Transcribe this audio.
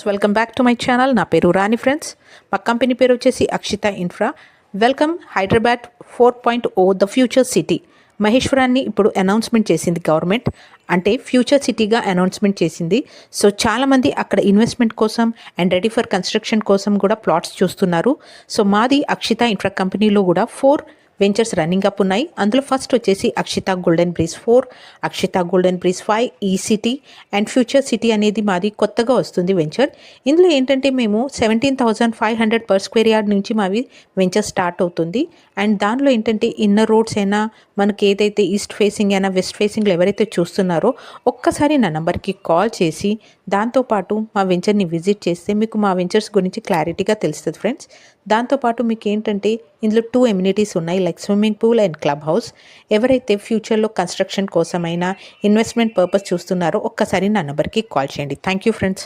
Welcome back to my channel. నా పేరు Rani friends. మా కంపెనీ పేరు వచ్చేసి Akshita infra. Welcome Hyderabad 4.0 the future city. మహేశ్వరాన్ని ఇప్పుడు అనౌన్స్మెంట్ చేసింది గవర్నమెంట్, అంటే ఫ్యూచర్ సిటీగా అనౌన్స్మెంట్ చేసింది. సో చాలామంది అక్కడ ఇన్వెస్ట్మెంట్ కోసం అండ్ రెడీ ఫర్ కన్స్ట్రక్షన్ కోసం కూడా ప్లాట్స్ చూస్తున్నారు. సో మాది అక్షిత ఇన్ఫ్రా కంపెనీలో కూడా 4 వెంచర్స్ రన్నింగ్ అప్ ఉన్నాయి. అందులో ఫస్ట్ వచ్చేసి Akshita golden breeze 4, Akshita golden breeze 5, ఈ సిటీ అండ్ ఫ్యూచర్ సిటీ అనేది మాది కొత్తగా వస్తుంది వెంచర్. ఇందులో ఏంటంటే మేము 17,500 పర్ స్క్వేర్ యార్డ్ నుంచి మావి వెంచర్ స్టార్ట్ అవుతుంది. అండ్ దానిలో ఏంటంటే ఇన్నర్ రోడ్స్ అయినా మనకి ఏదైతే ఈస్ట్ ఫేసింగ్ అయినా వెస్ట్ ఫేసింగ్లో ఎవరైతే చూస్తున్నారో ఒక్కసారి నా నెంబర్కి కాల్ చేసి దాంతోపాటు మా వెంచర్ని విజిట్ చేస్తే మీకు మా వెంచర్స్ గురించి క్లారిటీగా తెలుస్తుంది ఫ్రెండ్స్. దాంతోపాటు మీకు ఏంటంటే ఇందులో 2 ఎమ్యూనిటీస్ ఉన్నాయి, like swimming pool and club house. ఎవరైతే ఫ్యూచర్లో కన్స్ట్రక్షన్ కోసమైనా ఇన్వెస్ట్మెంట్ పర్పస్ చూస్తున్నారో ఒక్కసారి నా నెంబర్కి కాల్ చేయండి. Thank you friends.